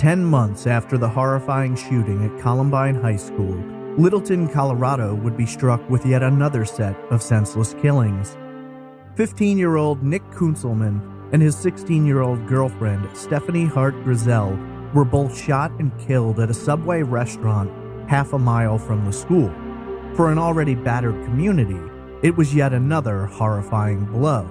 10 months after the horrifying shooting at Columbine High School, Littleton, Colorado would be struck with yet another set of senseless killings. 15-year-old Nick Kunselman and his 16-year-old girlfriend, Stephanie Hart-Grizzell, were both shot and killed at a Subway restaurant half a mile from the school. For an already battered community, it was yet another horrifying blow.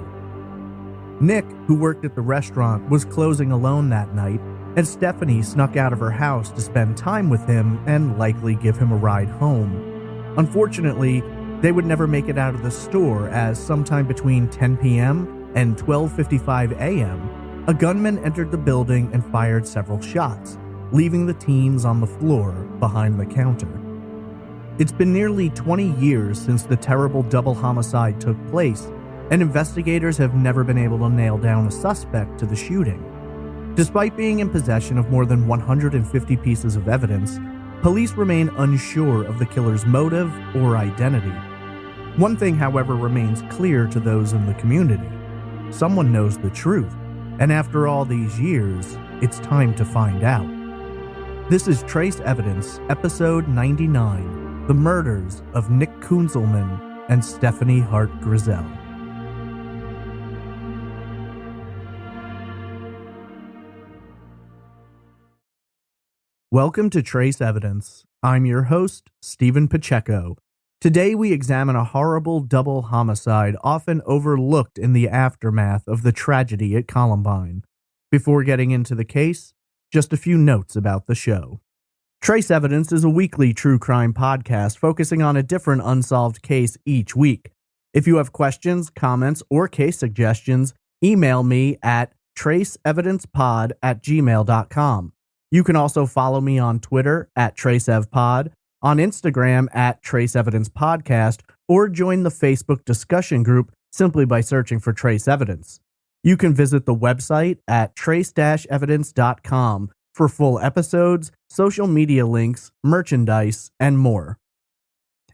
Nick, who worked at the restaurant, was closing alone that night, and Stephanie snuck out of her house to spend time with him and likely give him a ride home. Unfortunately, they would never make it out of the store, as sometime between 10 p.m. and 12:55 a.m., a gunman entered the building and fired several shots, leaving the teens on the floor behind the counter. It's been nearly 20 years since the terrible double homicide took place, and investigators have never been able to nail down a suspect to the shooting. Despite being in possession of more than 150 pieces of evidence, police remain unsure of the killer's motive or identity. One thing, however, remains clear to those in the community. Someone knows the truth, and after all these years, it's time to find out. This is Trace Evidence, Episode 99, The Murders of Nick Kunselman and Stephanie Hart-Grizzell. Welcome to Trace Evidence. I'm your host, Stephen Pacheco. Today we examine a horrible double homicide often overlooked in the aftermath of the tragedy at Columbine. Before getting into the case, just a few notes about the show. Trace Evidence is a weekly true crime podcast focusing on a different unsolved case each week. If you have questions, comments, or case suggestions, email me at traceevidencepod@gmail.com. You can also follow me on Twitter at TraceEvPod, on Instagram at Trace Evidence Podcast, or join the Facebook discussion group simply by searching for Trace Evidence. You can visit the website at trace-evidence.com for full episodes, social media links, merchandise, and more.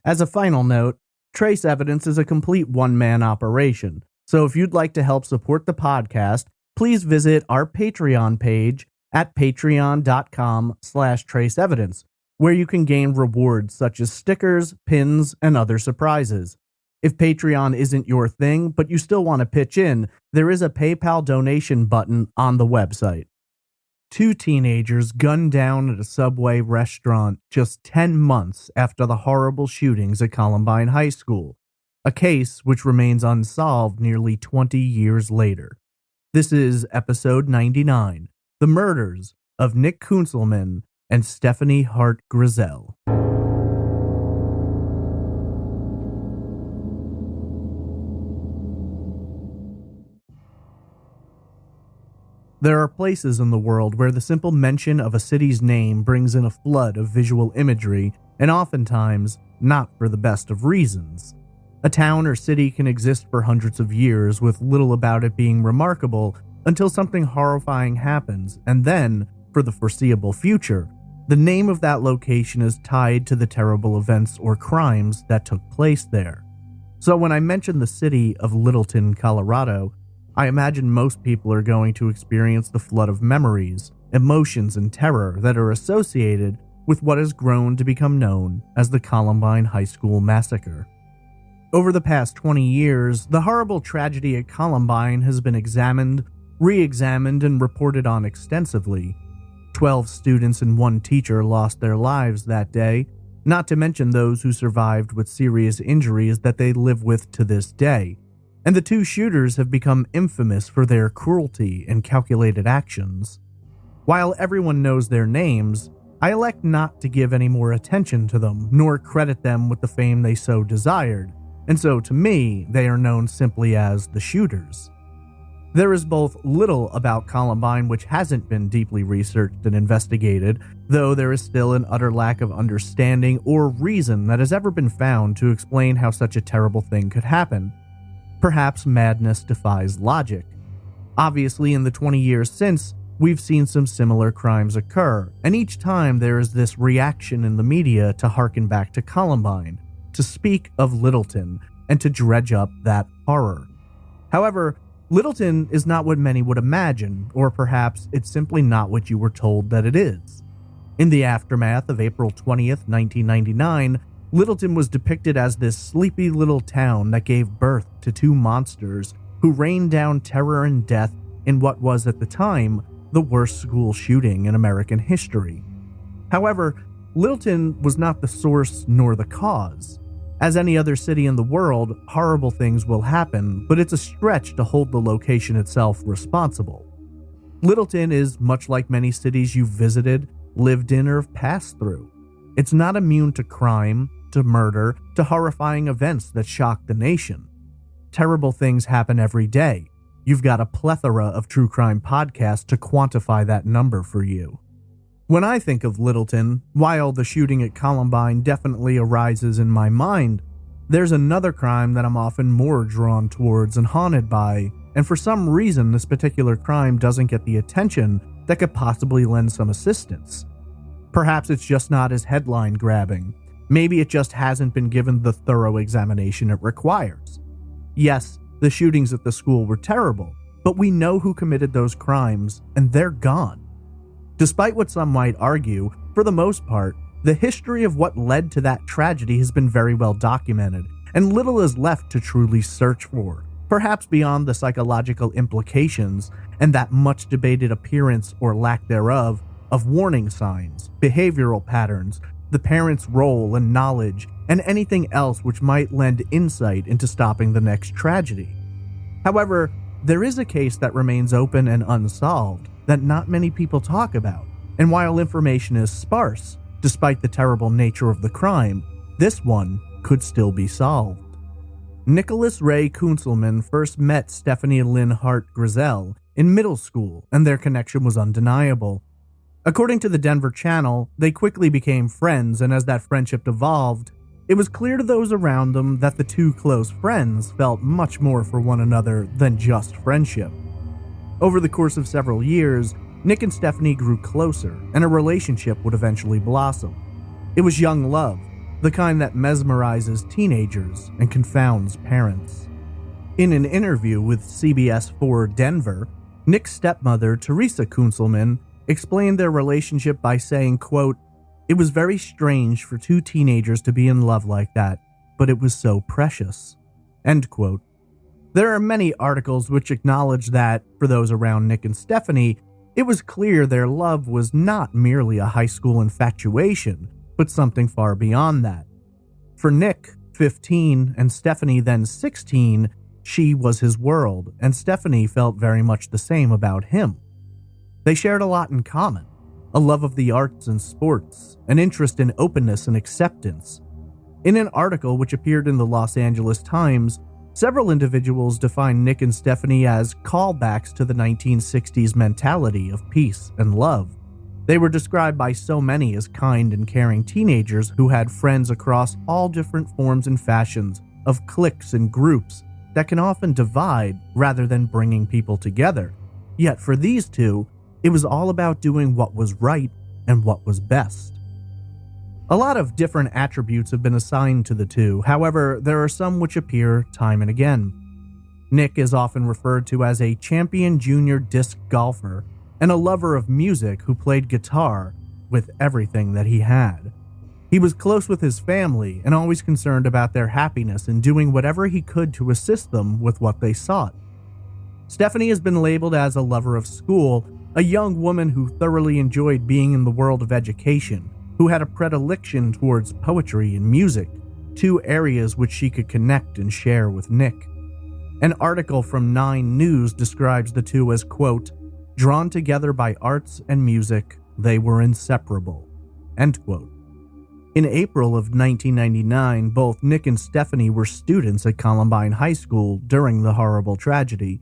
As a final note, Trace Evidence is a complete one-man operation, so if you'd like to help support the podcast, please visit our Patreon page at patreon.com/traceevidence, where you can gain rewards such as stickers, pins, and other surprises. If Patreon isn't your thing, but you still want to pitch in, there is a PayPal donation button on the website. 2 teenagers gunned down at a Subway restaurant just 10 months after the horrible shootings at Columbine High School, a case which remains unsolved nearly 20 years later. This is Episode 99. The Murders of Nick Kunselman and Stephanie Hart-Grizzell. There are places in the world where the simple mention of a city's name brings in a flood of visual imagery, and oftentimes not for the best of reasons. A town or city can exist for hundreds of years with little about it being remarkable until something horrifying happens, and then, for the foreseeable future, the name of that location is tied to the terrible events or crimes that took place there. So when I mention the city of Littleton, Colorado, I imagine most people are going to experience the flood of memories, emotions, and terror that are associated with what has grown to become known as the Columbine High School massacre. Over the past 20 years, the horrible tragedy at Columbine has been examined, re-examined, and reported on extensively. 12 students and 1 teacher lost their lives that day, not to mention those who survived with serious injuries that they live with to this day. And the 2 shooters have become infamous for their cruelty and calculated actions. While everyone knows their names, I elect not to give any more attention to them, nor credit them with the fame they so desired, and so to me, they are known simply as the shooters. There is both little about Columbine which hasn't been deeply researched and investigated, though there is still an utter lack of understanding or reason that has ever been found to explain how such a terrible thing could happen. Perhaps madness defies logic. Obviously, in the 20 years since, we've seen some similar crimes occur, and each time there is this reaction in the media to harken back to Columbine, to speak of Littleton, and to dredge up that horror. However, Littleton is not what many would imagine, or perhaps it's simply not what you were told that it is. In the aftermath of April 20th, 1999, Littleton was depicted as this sleepy little town that gave birth to two monsters who rained down terror and death in what was at the time the worst school shooting in American history. However, Littleton was not the source nor the cause. As any other city in the world, horrible things will happen, but it's a stretch to hold the location itself responsible. Littleton is much like many cities you've visited, lived in, or have passed through. It's not immune to crime, to murder, to horrifying events that shock the nation. Terrible things happen every day. You've got a plethora of true crime podcasts to quantify that number for you. When I think of Littleton, while the shooting at Columbine definitely arises in my mind, there's another crime that I'm often more drawn towards and haunted by, and for some reason this particular crime doesn't get the attention that could possibly lend some assistance. Perhaps it's just not as headline-grabbing. Maybe it just hasn't been given the thorough examination it requires. Yes, the shootings at the school were terrible, but we know who committed those crimes, and they're gone. Despite what some might argue, for the most part, the history of what led to that tragedy has been very well documented, and little is left to truly search for, perhaps beyond the psychological implications and that much debated appearance or lack thereof of warning signs, behavioral patterns, the parents' role and knowledge, and anything else which might lend insight into stopping the next tragedy. However, there is a case that remains open and unsolved that not many people talk about, and while information is sparse, despite the terrible nature of the crime, this one could still be solved. Nicholas Ray Kunselman first met Stephanie Lynn Hart-Grizzell in middle school, and their connection was undeniable. According to the Denver Channel, they quickly became friends, and as that friendship evolved, it was clear to those around them that the two close friends felt much more for one another than just friendship. Over the course of several years, Nick and Stephanie grew closer, and a relationship would eventually blossom. It was young love, the kind that mesmerizes teenagers and confounds parents. In an interview with CBS 4 Denver, Nick's stepmother, Teresa Kunselman, explained their relationship by saying, quote, "It was very strange for two teenagers to be in love like that, but it was so precious." End quote. There are many articles which acknowledge that, for those around Nick and Stephanie, it was clear their love was not merely a high school infatuation, but something far beyond that. For Nick, 15, and Stephanie then 16, she was his world, and Stephanie felt very much the same about him. They shared a lot in common, a love of the arts and sports, an interest in openness and acceptance. In an article which appeared in the Los Angeles Times, several individuals defined Nick and Stephanie as callbacks to the 1960s mentality of peace and love. They were described by so many as kind and caring teenagers who had friends across all different forms and fashions of cliques and groups that can often divide rather than bringing people together. Yet for these two, it was all about doing what was right and what was best. A lot of different attributes have been assigned to the two, however, there are some which appear time and again. Nick is often referred to as a champion junior disc golfer and a lover of music who played guitar with everything that he had. He was close with his family and always concerned about their happiness and doing whatever he could to assist them with what they sought. Stephanie has been labeled as a lover of school, a young woman who thoroughly enjoyed being in the world of education, who had a predilection towards poetry and music, two areas which she could connect and share with Nick. An article from 9 News describes the two as, quote, "drawn together by arts and music, they were inseparable," end quote. In April of 1999, both Nick and Stephanie were students at Columbine High School during the horrible tragedy.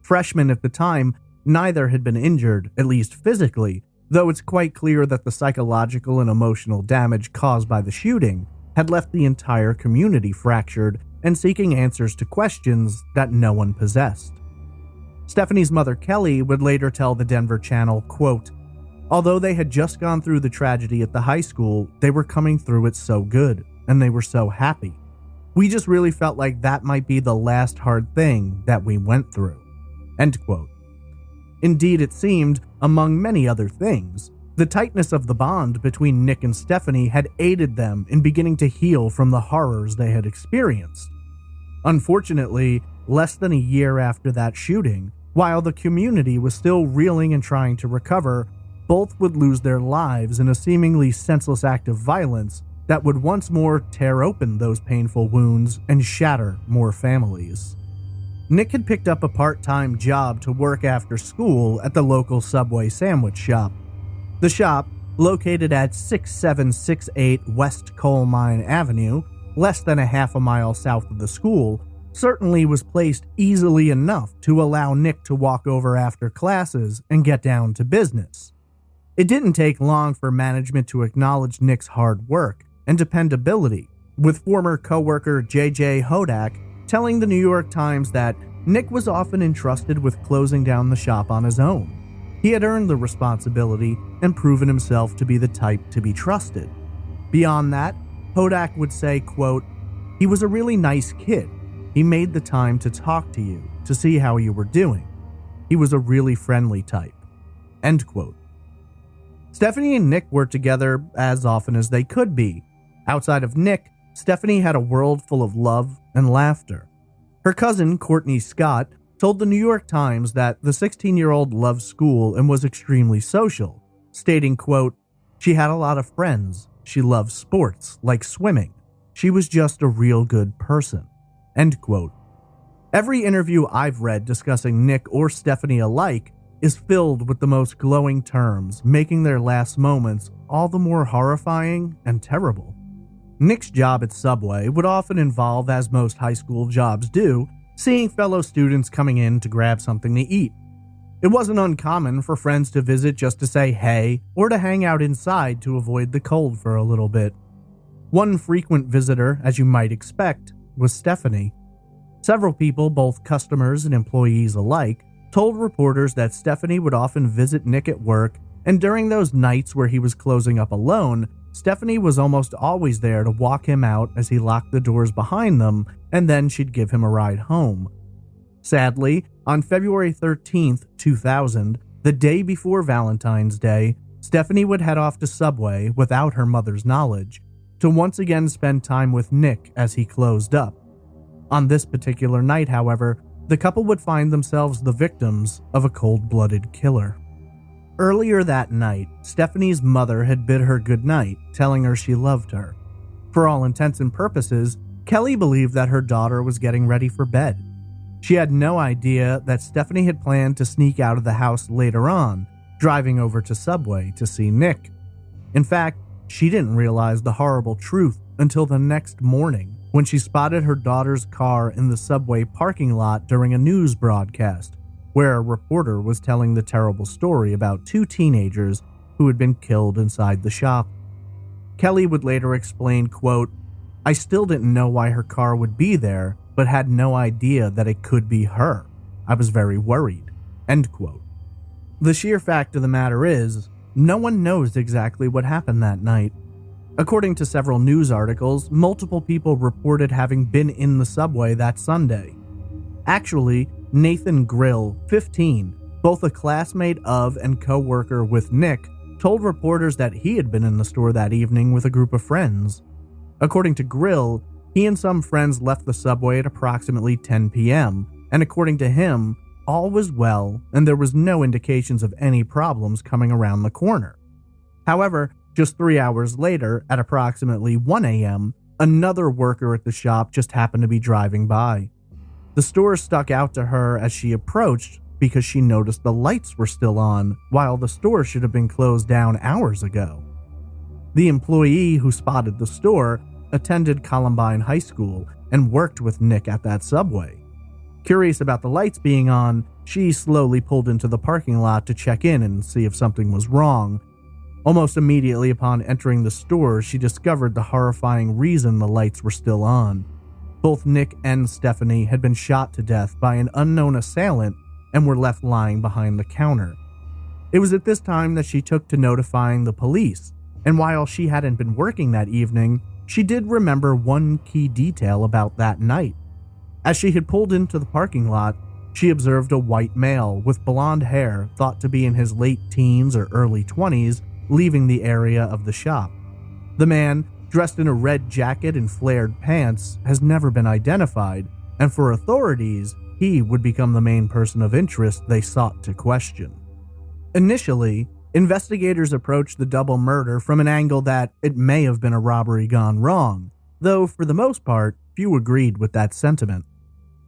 Freshmen at the time, neither had been injured, at least physically, though it's quite clear that the psychological and emotional damage caused by the shooting had left the entire community fractured and seeking answers to questions that no one possessed. Stephanie's mother, Kelly, would later tell the Denver Channel, quote, "Although they had just gone through the tragedy at the high school, they were coming through it so good, and they were so happy. We just really felt like that might be the last hard thing that we went through." End quote. Indeed, it seemed, among many other things, the tightness of the bond between Nick and Stephanie had aided them in beginning to heal from the horrors they had experienced. Unfortunately, less than a year after that shooting, while the community was still reeling and trying to recover, both would lose their lives in a seemingly senseless act of violence that would once more tear open those painful wounds and shatter more families. Nick had picked up a part-time job to work after school at the local Subway sandwich shop. The shop, located at 6768 West Coal Mine Avenue, less than a half a mile south of the school, certainly was placed easily enough to allow Nick to walk over after classes and get down to business. It didn't take long for management to acknowledge Nick's hard work and dependability, with former coworker J.J. Hodak telling the New York Times that Nick was often entrusted with closing down the shop on his own. He had earned the responsibility and proven himself to be the type to be trusted. Beyond that, Hodak would say, quote, "He was a really nice kid. He made the time to talk to you, to see how you were doing. He was a really friendly type." End quote. Stephanie and Nick were together as often as they could be. Outside of Nick, Stephanie had a world full of love and laughter. Her cousin, Courtney Scott, told the New York Times that the 16-year-old loved school and was extremely social, stating, quote, "She had a lot of friends. She loved sports, like swimming. She was just a real good person." End quote. Every interview I've read discussing Nick or Stephanie alike is filled with the most glowing terms, making their last moments all the more horrifying and terrible. Nick's job at Subway would often involve, as most high school jobs do, seeing fellow students coming in to grab something to eat. It wasn't uncommon for friends to visit just to say hey or to hang out inside to avoid the cold for a little bit. One frequent visitor, as you might expect, was Stephanie. Several people, both customers and employees alike, told reporters that Stephanie would often visit Nick at work, and during those nights where he was closing up alone, Stephanie was almost always there to walk him out as he locked the doors behind them, and then she'd give him a ride home. Sadly, on February 13th, 2000, the day before Valentine's Day, Stephanie would head off to Subway without her mother's knowledge, to once again spend time with Nick as he closed up. On this particular night, however, the couple would find themselves the victims of a cold-blooded killer. Earlier that night, Stephanie's mother had bid her goodnight, telling her she loved her. For all intents and purposes, Kelly believed that her daughter was getting ready for bed. She had no idea that Stephanie had planned to sneak out of the house later on, driving over to Subway to see Nick. In fact, she didn't realize the horrible truth until the next morning, when she spotted her daughter's car in the Subway parking lot during a news broadcast, where a reporter was telling the terrible story about two teenagers who had been killed inside the shop. Kelly would later explain, quote, "I still didn't know why her car would be there, but had no idea that it could be her. I was very worried." End quote. The sheer fact of the matter is, no one knows exactly what happened that night. According to several news articles, multiple people reported having been in the Subway that Sunday. Actually, Nathan Grill, 15, both a classmate of and co-worker with Nick, told reporters that he had been in the store that evening with a group of friends. According to Grill, he and some friends left the Subway at approximately 10 p.m., and according to him, all was well and there was no indications of any problems coming around the corner. However, just 3 hours later, at approximately 1 a.m., another worker at the shop just happened to be driving by. The store stuck out to her as she approached because she noticed the lights were still on, while the store should have been closed down hours ago. The employee who spotted the store attended Columbine High School and worked with Nick at that Subway. Curious about the lights being on, she slowly pulled into the parking lot to check in and see if something was wrong. Almost immediately upon entering the store, she discovered the horrifying reason the lights were still on. Both Nick and Stephanie had been shot to death by an unknown assailant and were left lying behind the counter. It was at this time that she took to notifying the police, and while she hadn't been working that evening, she did remember one key detail about that night. As she had pulled into the parking lot, she observed a white male with blonde hair thought to be in his late teens or early 20s leaving the area of the shop. The man, dressed in a red jacket and flared pants, has never been identified, and for authorities, he would become the main person of interest they sought to question. Initially, investigators approached the double murder from an angle that it may have been a robbery gone wrong, though for the most part, few agreed with that sentiment.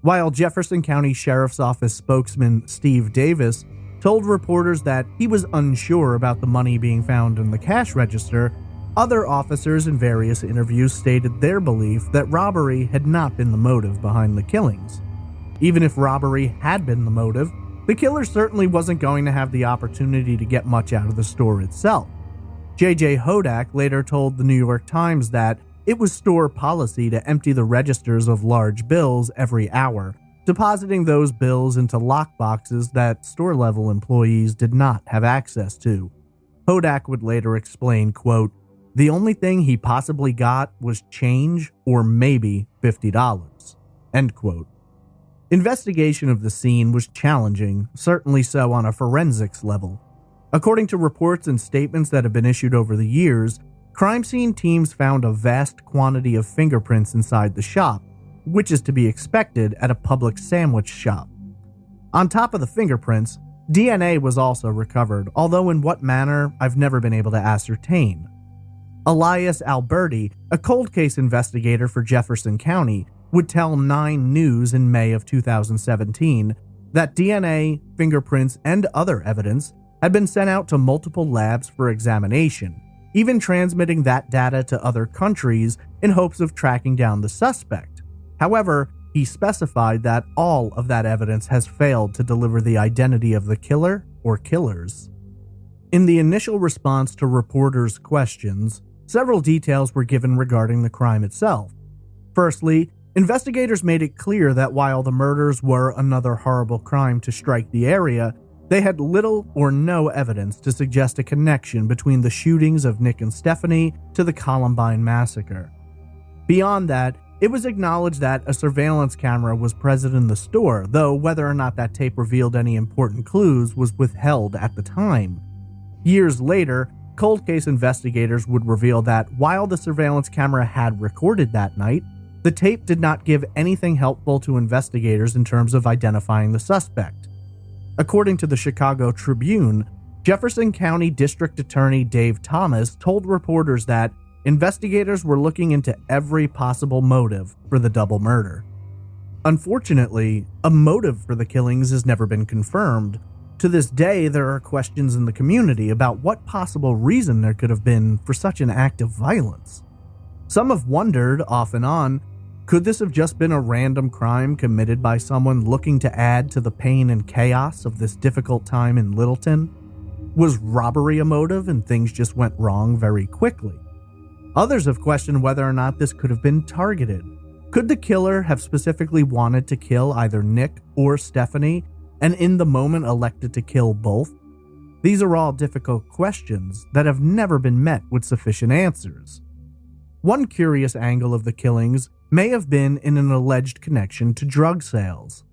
While Jefferson County Sheriff's Office spokesman Steve Davis told reporters that he was unsure about the money being found in the cash register, other officers in various interviews stated their belief that robbery had not been the motive behind the killings. Even if robbery had been the motive, the killer certainly wasn't going to have the opportunity to get much out of the store itself. J.J. Hodak later told the New York Times that it was store policy to empty the registers of large bills every hour, depositing those bills into lockboxes that store-level employees did not have access to. Hodak would later explain, quote, "The only thing he possibly got was change or maybe $50, end quote. Investigation of the scene was challenging, certainly so on a forensics level. According to reports and statements that have been issued over the years, crime scene teams found a vast quantity of fingerprints inside the shop, which is to be expected at a public sandwich shop. On top of the fingerprints, DNA was also recovered, although in what manner I've never been able to ascertain. Elias Alberti, a cold case investigator for Jefferson County, would tell 9 News in May of 2017 that DNA, fingerprints, and other evidence had been sent out to multiple labs for examination, even transmitting that data to other countries in hopes of tracking down the suspect. However, he specified that all of that evidence has failed to deliver the identity of the killer or killers. In the initial response to reporters' questions, several details were given regarding the crime itself. Firstly, investigators made it clear that while the murders were another horrible crime to strike the area, they had little or no evidence to suggest a connection between the shootings of Nick and Stephanie to the Columbine massacre. Beyond that, it was acknowledged that a surveillance camera was present in the store, though whether or not that tape revealed any important clues was withheld at the time. Years later, cold case investigators would reveal that while the surveillance camera had recorded that night, the tape did not give anything helpful to investigators in terms of identifying the suspect. According to the Chicago Tribune, Jefferson County District Attorney Dave Thomas told reporters that investigators were looking into every possible motive for the double murder. Unfortunately, a motive for the killings has never been confirmed. To this day, there are questions in the community about what possible reason there could have been for such an act of violence. Some have wondered, off and on, could this have just been a random crime committed by someone looking to add to the pain and chaos of this difficult time in Littleton? Was robbery a motive and things just went wrong very quickly? Others have questioned whether or not this could have been targeted. Could the killer have specifically wanted to kill either Nick or Stephanie, and in the moment elected to kill both? These are all difficult questions that have never been met with sufficient answers. One curious angle of the killings may have been in an alleged connection to drug sales.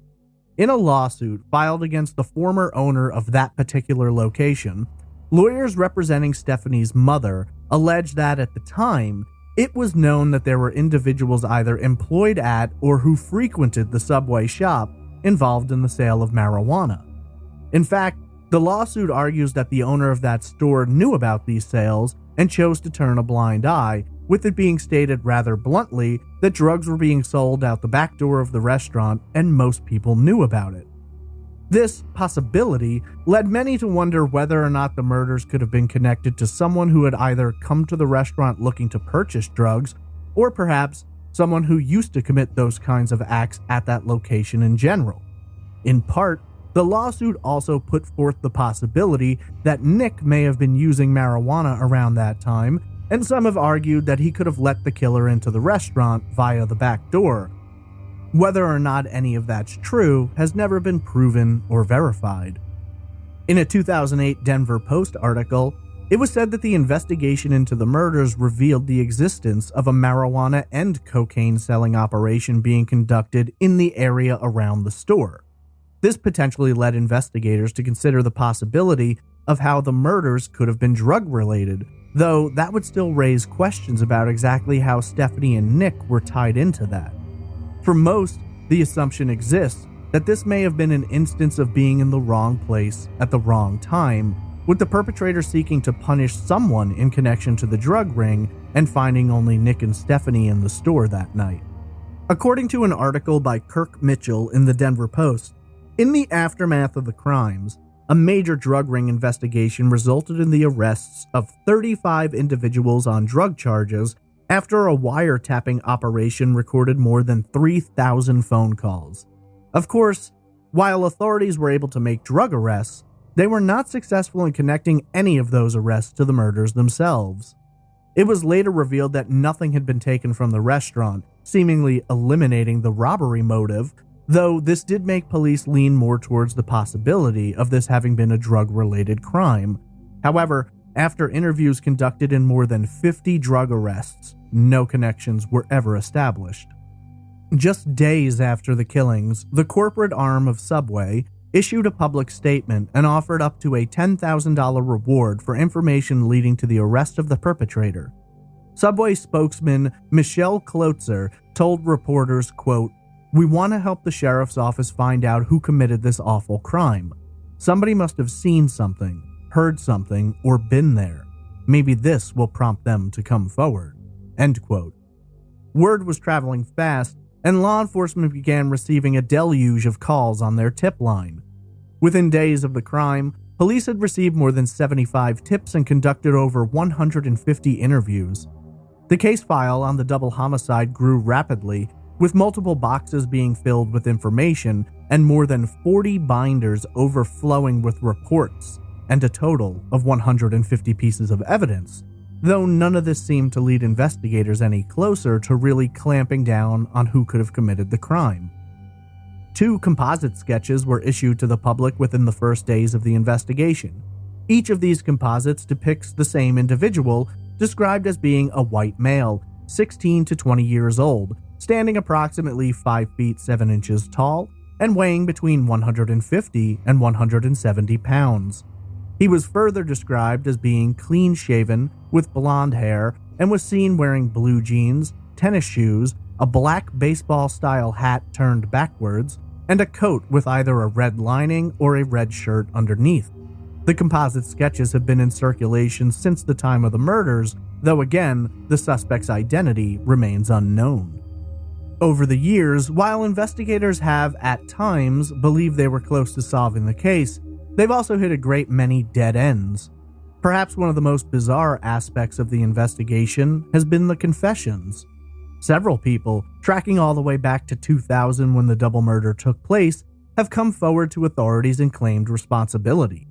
In a lawsuit filed against the former owner of that particular location, lawyers representing Stephanie's mother alleged that at the time, it was known that there were individuals either employed at or who frequented the Subway shop involved in the sale of marijuana. In fact, the lawsuit argues that the owner of that store knew about these sales and chose to turn a blind eye, with it being stated rather bluntly that drugs were being sold out the back door of the restaurant and most people knew about it. This possibility led many to wonder whether or not the murders could have been connected to someone who had either come to the restaurant looking to purchase drugs, or perhaps someone who used to commit those kinds of acts at that location in general. In part, the lawsuit also put forth the possibility that Nick may have been using marijuana around that time, and some have argued that he could have let the killer into the restaurant via the back door. Whether or not any of that's true has never been proven or verified. In a 2008 Denver Post article, it was said that the investigation into the murders revealed the existence of a marijuana and cocaine selling operation being conducted in the area around the store. This potentially led investigators to consider the possibility of how the murders could have been drug-related, though that would still raise questions about exactly how Stephanie and Nick were tied into that. For most, the assumption exists that this may have been an instance of being in the wrong place at the wrong time, with the perpetrator seeking to punish someone in connection to the drug ring and finding only Nick and Stephanie in the store that night. According to an article by Kirk Mitchell in the Denver Post, in the aftermath of the crimes, a major drug ring investigation resulted in the arrests of 35 individuals on drug charges after a wiretapping operation recorded more than 3,000 phone calls. Of course, while authorities were able to make drug arrests, they were not successful in connecting any of those arrests to the murders themselves. It was later revealed that nothing had been taken from the restaurant, seemingly eliminating the robbery motive, though this did make police lean more towards the possibility of this having been a drug-related crime. However, after interviews conducted in more than 50 drug arrests, no connections were ever established. Just days after the killings, the corporate arm of Subway issued a public statement and offered up to a $10,000 reward for information leading to the arrest of the perpetrator. Subway spokesman Michelle Klotzer told reporters, quote, "We want to help the sheriff's office find out who committed this awful crime. Somebody must have seen something, heard something, or been there. Maybe this will prompt them to come forward." End quote. Word was traveling fast, and law enforcement began receiving a deluge of calls on their tip line. Within days of the crime, police had received more than 75 tips and conducted over 150 interviews. The case file on the double homicide grew rapidly, with multiple boxes being filled with information and more than 40 binders overflowing with reports, and a total of 150 pieces of evidence, though none of this seemed to lead investigators any closer to really clamping down on who could have committed the crime. 2 composite sketches were issued to the public within the first days of the investigation. Each of these composites depicts the same individual, described as being a white male, 16 to 20 years old, standing approximately 5 feet 7 inches tall, and weighing between 150 and 170 pounds. He was further described as being clean-shaven, with blonde hair, and was seen wearing blue jeans, tennis shoes, a black baseball-style hat turned backwards, and a coat with either a red lining or a red shirt underneath. The composite sketches have been in circulation since the time of the murders, though again, the suspect's identity remains unknown. Over the years, while investigators have, at times, believed they were close to solving the case, they've also hit a great many dead ends. Perhaps one of the most bizarre aspects of the investigation has been the confessions. Several people, tracking all the way back to 2000 when the double murder took place, have come forward to authorities and claimed responsibility.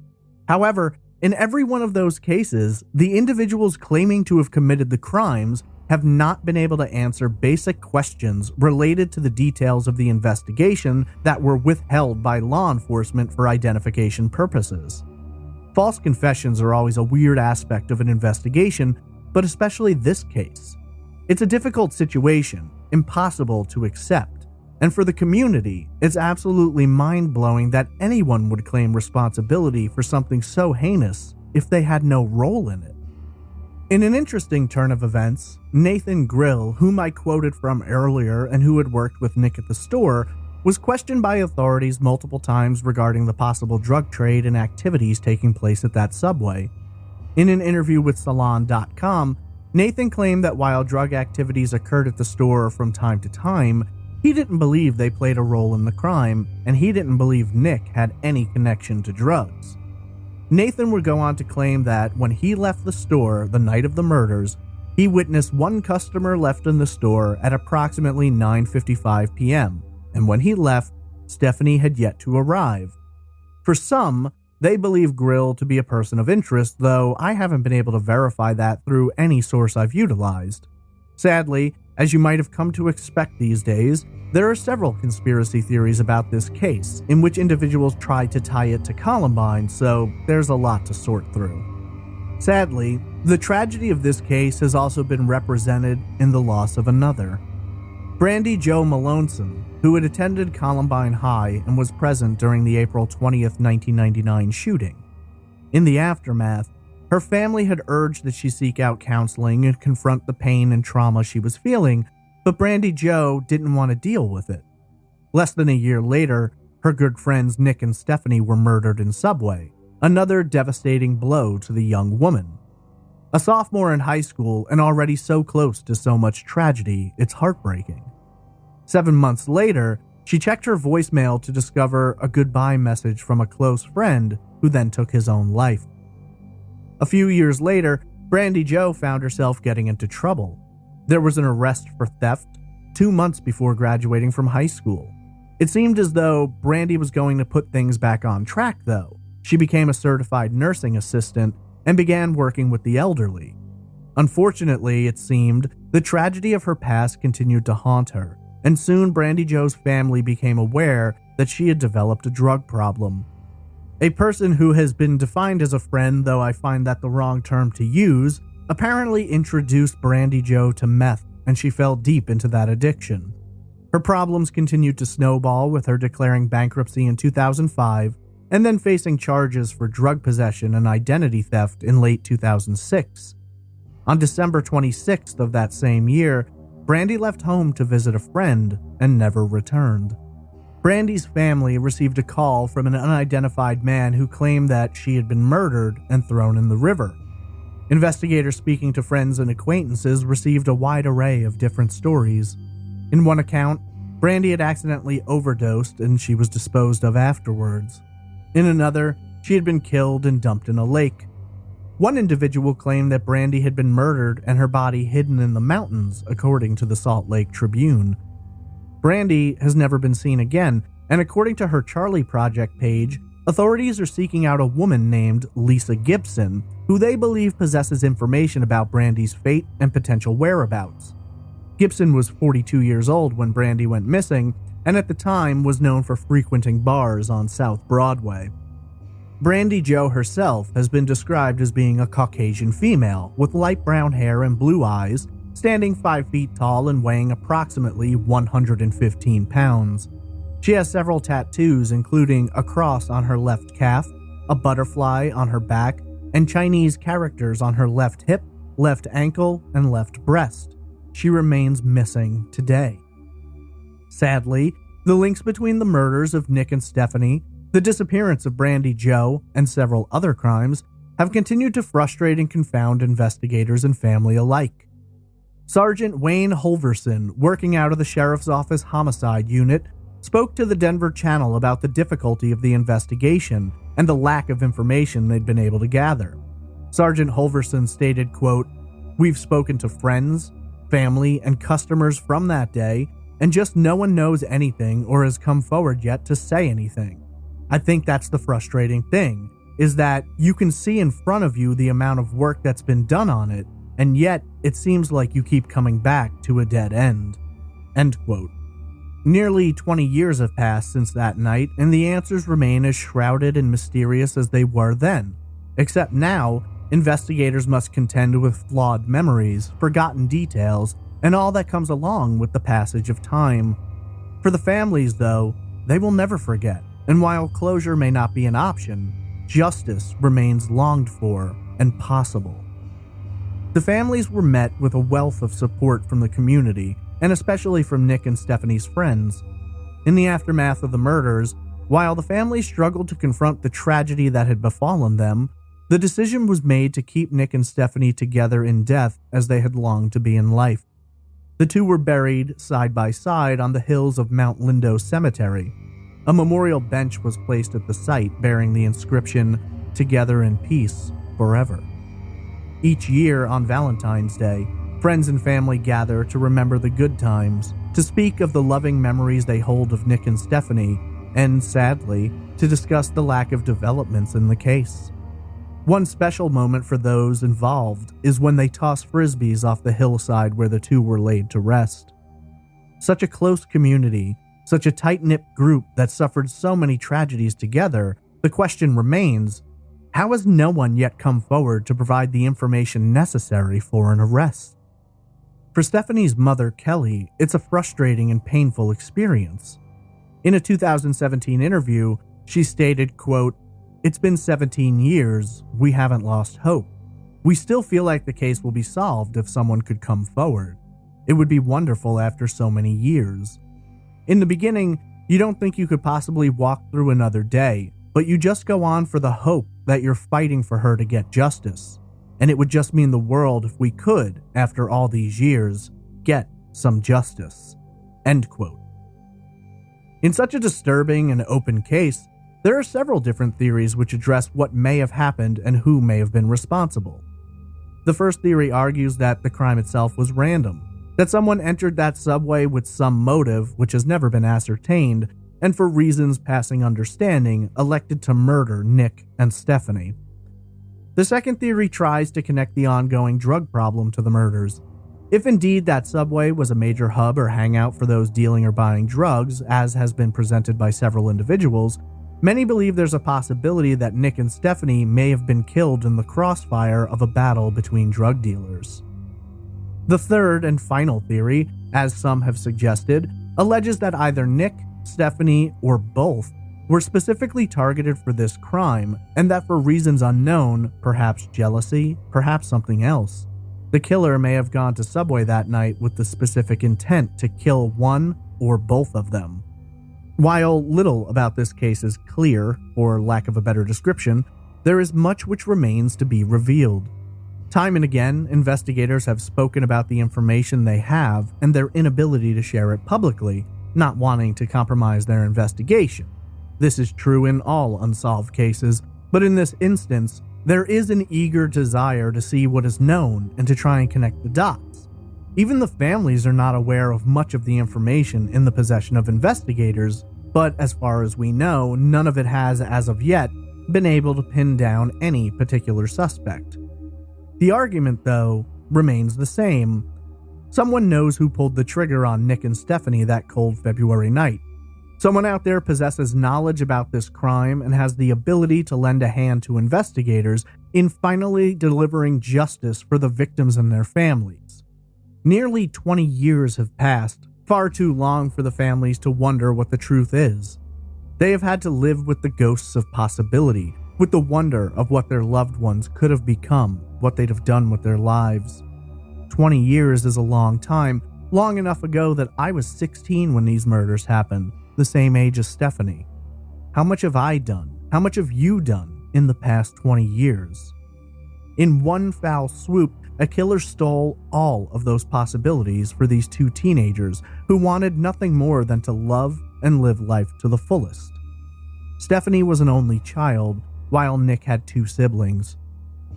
However, in every one of those cases, the individuals claiming to have committed the crimes have not been able to answer basic questions related to the details of the investigation that were withheld by law enforcement for identification purposes. False confessions are always a weird aspect of an investigation, but especially this case. It's a difficult situation, impossible to accept, and for the community, it's absolutely mind-blowing that anyone would claim responsibility for something so heinous if they had no role in it. In an interesting turn of events, Nathan Grill, whom I quoted from earlier and who had worked with Nick at the store, was questioned by authorities multiple times regarding the possible drug trade and activities taking place at that Subway. In an interview with Salon.com, Nathan claimed that while drug activities occurred at the store from time to time, he didn't believe they played a role in the crime, and he didn't believe Nick had any connection to drugs. Nathan would go on to claim that when he left the store the night of the murders, he witnessed one customer left in the store at approximately 9:55 p.m., and when he left, Stephanie had yet to arrive. For some, they believe Grill to be a person of interest, though I haven't been able to verify that through any source I've utilized. Sadly, as you might have come to expect these days, there are several conspiracy theories about this case, in which individuals try to tie it to Columbine, so there's a lot to sort through. Sadly, the tragedy of this case has also been represented in the loss of another. Brandi Jo Malonson, who had attended Columbine High and was present during the April 20th, 1999 shooting. In the aftermath, her family had urged that she seek out counseling and confront the pain and trauma she was feeling, but Brandi Jo didn't want to deal with it. Less than a year later, her good friends Nick and Stephanie were murdered in Subway, another devastating blow to the young woman. A sophomore in high school and already so close to so much tragedy, it's heartbreaking. 7 months later, she checked her voicemail to discover a goodbye message from a close friend who then took his own life. A few years later, Brandi Jo found herself getting into trouble. There was an arrest for theft 2 months before graduating from high school. It seemed as though Brandi was going to put things back on track, though. She became a certified nursing assistant and began working with the elderly. Unfortunately, it seemed, the tragedy of her past continued to haunt her, and soon Brandi Jo's family became aware that she had developed a drug problem. A person who has been defined as a friend, though I find that the wrong term to use, apparently introduced Brandi Jo to meth, and she fell deep into that addiction. Her problems continued to snowball, with her declaring bankruptcy in 2005 and then facing charges for drug possession and identity theft in late 2006. On December 26th of that same year, Brandi left home to visit a friend and never returned. Brandi's family received a call from an unidentified man who claimed that she had been murdered and thrown in the river. Investigators speaking to friends and acquaintances received a wide array of different stories. In one account, Brandi had accidentally overdosed and she was disposed of afterwards. In another, she had been killed and dumped in a lake. One individual claimed that Brandi had been murdered and her body hidden in the mountains, according to the Salt Lake Tribune. Brandi has never been seen again, and according to her Charlie Project page, authorities are seeking out a woman named Lisa Gibson, who they believe possesses information about Brandi's fate and potential whereabouts. Gibson was 42 years old when Brandi went missing, and at the time was known for frequenting bars on South Broadway. Brandi Jo herself has been described as being a Caucasian female with light brown hair and blue eyes, standing 5 feet tall and weighing approximately 115 pounds. She has several tattoos, including a cross on her left calf, a butterfly on her back, and Chinese characters on her left hip, left ankle, and left breast. She remains missing today. Sadly, the links between the murders of Nick and Stephanie, the disappearance of Brandi Jo, and several other crimes have continued to frustrate and confound investigators and family alike. Sergeant Wayne Holverson, working out of the Sheriff's Office Homicide Unit, spoke to the Denver Channel about the difficulty of the investigation and the lack of information they'd been able to gather. Sergeant Holverson stated, quote, "We've spoken to friends, family, and customers from that day, and just no one knows anything or has come forward yet to say anything. I think that's the frustrating thing, is that you can see in front of you the amount of work that's been done on it, and yet it seems like you keep coming back to a dead end." End quote. Nearly 20 years have passed since that night, and the answers remain as shrouded and mysterious as they were then. Except now, investigators must contend with flawed memories, forgotten details, and all that comes along with the passage of time. For the families, though, they will never forget, and while closure may not be an option, justice remains longed for and possible. The families were met with a wealth of support from the community, and especially from Nick and Stephanie's friends. In the aftermath of the murders, while the families struggled to confront the tragedy that had befallen them, the decision was made to keep Nick and Stephanie together in death as they had longed to be in life. The two were buried side by side on the hills of Mount Lindo Cemetery. A memorial bench was placed at the site bearing the inscription, "Together in peace, forever." Each year on Valentine's Day, friends and family gather to remember the good times, to speak of the loving memories they hold of Nick and Stephanie, and sadly, to discuss the lack of developments in the case. One special moment for those involved is when they toss frisbees off the hillside where the two were laid to rest. Such a close community, such a tight-knit group that suffered so many tragedies together, the question remains, how has no one yet come forward to provide the information necessary for an arrest? For Stephanie's mother, Kelly, it's a frustrating and painful experience. In a 2017 interview, she stated, quote, "It's been 17 years. We haven't lost hope. We still feel like the case will be solved if someone could come forward. It would be wonderful after so many years. In the beginning, you don't think you could possibly walk through another day, but you just go on for the hope that you're fighting for her to get justice. And it would just mean the world if we could, after all these years, get some justice." End quote. In such a disturbing and open case, there are several different theories which address what may have happened and who may have been responsible. The first theory argues that the crime itself was random, that someone entered that subway with some motive which has never been ascertained, and for reasons passing understanding, elected to murder Nick and Stephanie. The second theory tries to connect the ongoing drug problem to the murders. If indeed that subway was a major hub or hangout for those dealing or buying drugs, as has been presented by several individuals, many believe there's a possibility that Nick and Stephanie may have been killed in the crossfire of a battle between drug dealers. The third and final theory, as some have suggested, alleges that either Nick, Stephanie, or both were specifically targeted for this crime, and that for reasons unknown, perhaps jealousy, perhaps something else, the killer may have gone to Subway that night with the specific intent to kill one or both of them. While little about this case is clear, for lack of a better description, there is much which remains to be revealed. Time and again, investigators have spoken about the information they have and their inability to share it publicly, not wanting to compromise their investigation. This is true in all unsolved cases, but in this instance, there is an eager desire to see what is known and to try and connect the dots. Even the families are not aware of much of the information in the possession of investigators, but as far as we know, none of it has, as of yet, been able to pin down any particular suspect. The argument, though, remains the same. Someone knows who pulled the trigger on Nick and Stephanie that cold February night. Someone out there possesses knowledge about this crime and has the ability to lend a hand to investigators in finally delivering justice for the victims and their families. Nearly 20 years have passed, far too long for the families to wonder what the truth is. They have had to live with the ghosts of possibility, with the wonder of what their loved ones could have become, what they'd have done with their lives. 20 years is a long time, long enough ago that I was 16 when these murders happened, the same age as Stephanie. How much have I done? How much have you done in the past 20 years? In one foul swoop, a killer stole all of those possibilities for these two teenagers who wanted nothing more than to love and live life to the fullest. Stephanie was an only child, while Nick had two siblings.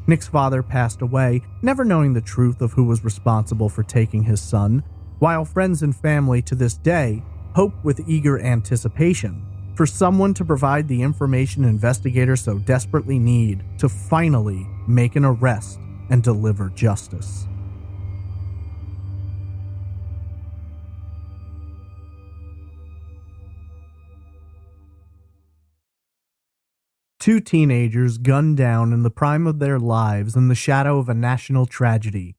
Nick's father passed away, never knowing the truth of who was responsible for taking his son, while friends and family to this day hope with eager anticipation for someone to provide the information investigators so desperately need to finally make an arrest and deliver justice. Two teenagers gunned down in the prime of their lives in the shadow of a national tragedy.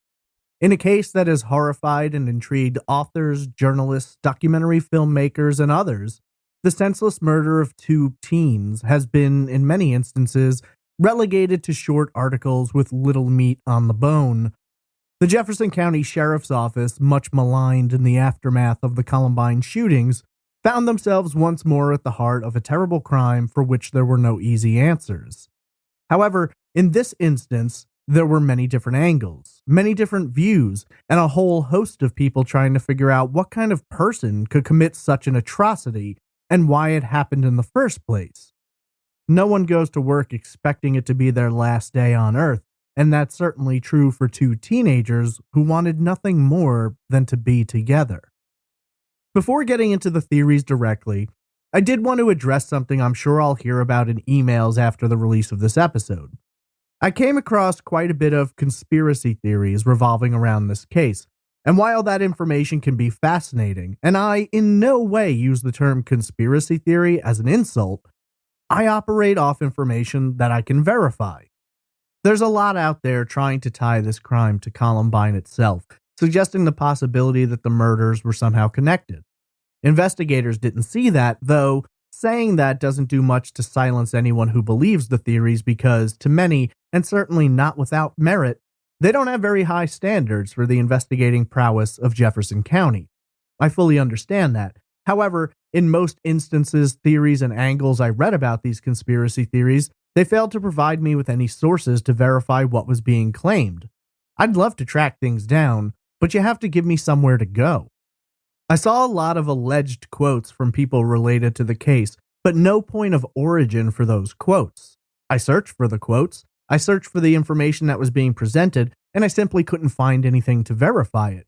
In a case that has horrified and intrigued authors, journalists, documentary filmmakers, and others, the senseless murder of two teens has been, in many instances, relegated to short articles with little meat on the bone. The Jefferson County Sheriff's Office, much maligned in the aftermath of the Columbine shootings, found themselves once more at the heart of a terrible crime for which there were no easy answers. However, in this instance, there were many different angles, many different views, and a whole host of people trying to figure out what kind of person could commit such an atrocity and why it happened in the first place. No one goes to work expecting it to be their last day on Earth, and that's certainly true for two teenagers who wanted nothing more than to be together. Before getting into the theories directly, I did want to address something I'm sure I'll hear about in emails after the release of this episode. I came across quite a bit of conspiracy theories revolving around this case, and while that information can be fascinating, and I in no way use the term conspiracy theory as an insult, I operate off information that I can verify. There's a lot out there trying to tie this crime to Columbine itself, suggesting the possibility that the murders were somehow connected. Investigators didn't see that, though saying that doesn't do much to silence anyone who believes the theories because, to many, and certainly not without merit, they don't have very high standards for the investigating prowess of Jefferson County. I fully understand that. However, in most instances, theories and angles I read about these conspiracy theories, they failed to provide me with any sources to verify what was being claimed. I'd love to track things down, but you have to give me somewhere to go. I saw a lot of alleged quotes from people related to the case, but no point of origin for those quotes. I searched for the quotes, I searched for the information that was being presented, and I simply couldn't find anything to verify it.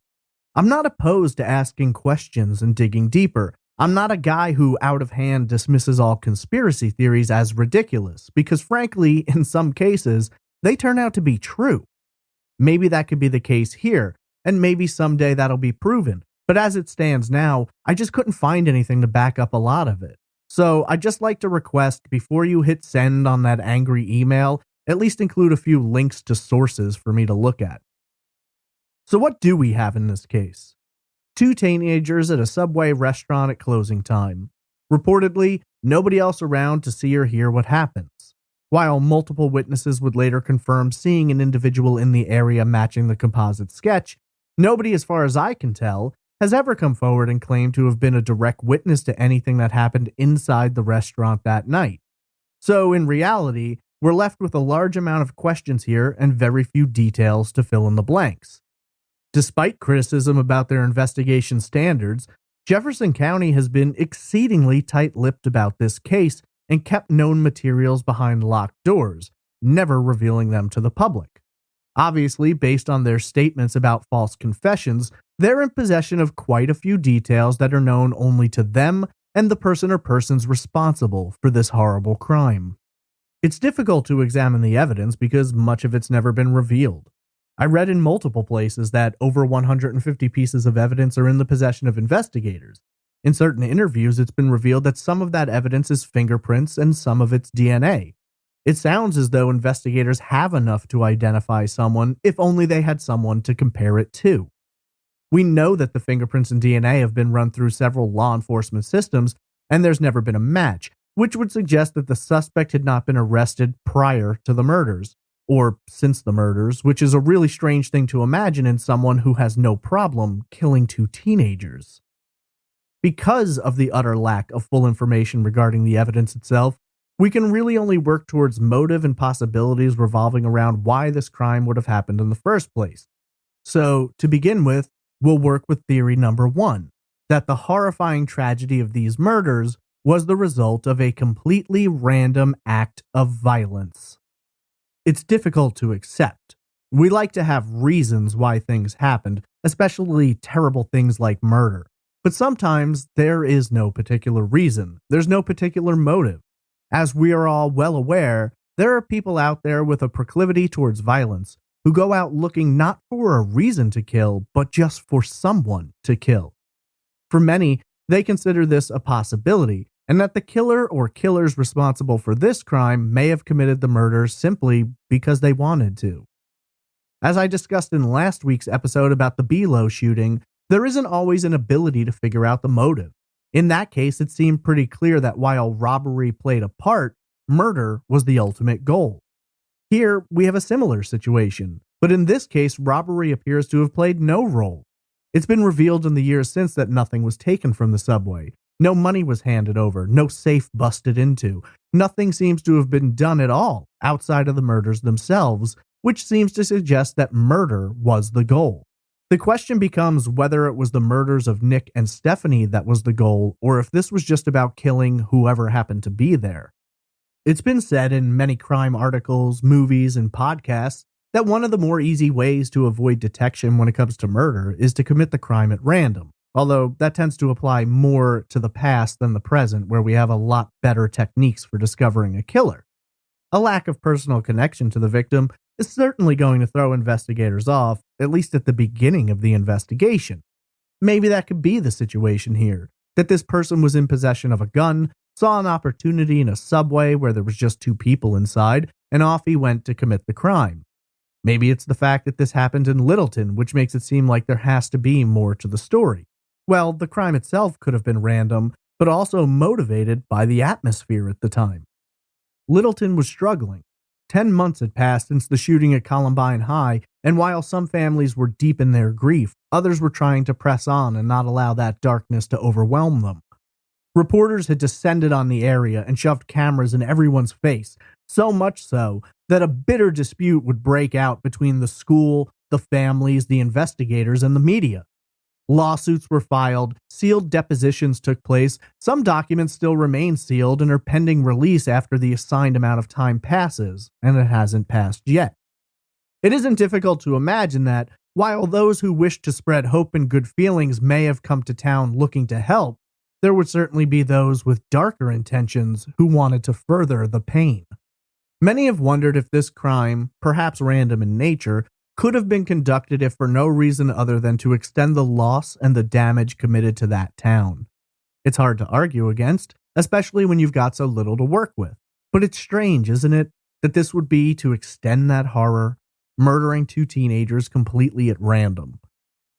I'm not opposed to asking questions and digging deeper. I'm not a guy who out of hand dismisses all conspiracy theories as ridiculous, because frankly, in some cases, they turn out to be true. Maybe that could be the case here, and maybe someday that'll be proven. But as it stands now, I just couldn't find anything to back up a lot of it. So I'd just like to request, before you hit send on that angry email, at least include a few links to sources for me to look at. So what do we have in this case? 2 teenagers at a Subway restaurant at closing time. Reportedly, nobody else around to see or hear what happens. While multiple witnesses would later confirm seeing an individual in the area matching the composite sketch, nobody, as far as I can tell, has ever come forward and claimed to have been a direct witness to anything that happened inside the restaurant that night. So in reality, we're left with a large amount of questions here and very few details to fill in the blanks. Despite criticism about their investigation standards, Jefferson County has been exceedingly tight-lipped about this case and kept known materials behind locked doors, never revealing them to the public. Obviously, based on their statements about false confessions, they're in possession of quite a few details that are known only to them and the person or persons responsible for this horrible crime. It's difficult to examine the evidence because much of it's never been revealed. I read in multiple places that over 150 pieces of evidence are in the possession of investigators. In certain interviews, it's been revealed that some of that evidence is fingerprints and some of it's DNA. It sounds as though investigators have enough to identify someone if only they had someone to compare it to. We know that the fingerprints and DNA have been run through several law enforcement systems, and there's never been a match, which would suggest that the suspect had not been arrested prior to the murders, or since the murders, which is a really strange thing to imagine in someone who has no problem killing 2 teenagers. Because of the utter lack of full information regarding the evidence itself, we can really only work towards motive and possibilities revolving around why this crime would have happened in the first place. So, to begin with, we'll work with theory number 1, that the horrifying tragedy of these murders was the result of a completely random act of violence. It's difficult to accept. We like to have reasons why things happened, especially terrible things like murder. But sometimes there is no particular reason. There's no particular motive. As we are all well aware, there are people out there with a proclivity towards violence who go out looking not for a reason to kill, but just for someone to kill. For many, they consider this a possibility, and that the killer or killers responsible for this crime may have committed the murder simply because they wanted to. As I discussed in last week's episode about the Below shooting, there isn't always an ability to figure out the motive. In that case, it seemed pretty clear that while robbery played a part, murder was the ultimate goal. Here, we have a similar situation, but in this case, robbery appears to have played no role. It's been revealed in the years since that nothing was taken from the subway. No money was handed over, no safe busted into. Nothing seems to have been done at all outside of the murders themselves, which seems to suggest that murder was the goal. The question becomes whether it was the murders of Nick and Stephanie that was the goal, or if this was just about killing whoever happened to be there. It's been said in many crime articles, movies, and podcasts that one of the more easy ways to avoid detection when it comes to murder is to commit the crime at random, although that tends to apply more to the past than the present, where we have a lot better techniques for discovering a killer. A lack of personal connection to the victim is certainly going to throw investigators off, at least at the beginning of the investigation. Maybe that could be the situation here, that this person was in possession of a gun, saw an opportunity in a subway where there was just 2 people inside, and off he went to commit the crime. Maybe it's the fact that this happened in Littleton, which makes it seem like there has to be more to the story. Well, the crime itself could have been random, but also motivated by the atmosphere at the time. Littleton was struggling. 10 months had passed since the shooting at Columbine High, and while some families were deep in their grief, others were trying to press on and not allow that darkness to overwhelm them. Reporters had descended on the area and shoved cameras in everyone's face, so much so that a bitter dispute would break out between the school, the families, the investigators, and the media. Lawsuits were filed, sealed depositions took place, some documents still remain sealed and are pending release after the assigned amount of time passes, and it hasn't passed yet. It isn't difficult to imagine that, while those who wished to spread hope and good feelings may have come to town looking to help, there would certainly be those with darker intentions who wanted to further the pain. Many have wondered if this crime, perhaps random in nature, could have been conducted if for no reason other than to extend the loss and the damage committed to that town. It's hard to argue against, especially when you've got so little to work with. But it's strange, isn't it, that this would be to extend that horror, murdering two teenagers completely at random.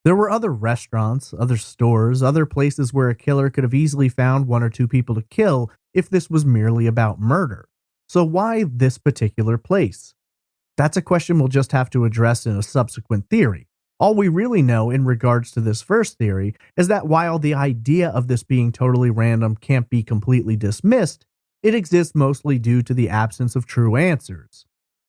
There were other restaurants, other stores, other places where a killer could have easily found one or two people to kill if this was merely about murder. So why this particular place? That's a question we'll just have to address in a subsequent theory. All we really know in regards to this first theory is that while the idea of this being totally random can't be completely dismissed, it exists mostly due to the absence of true answers.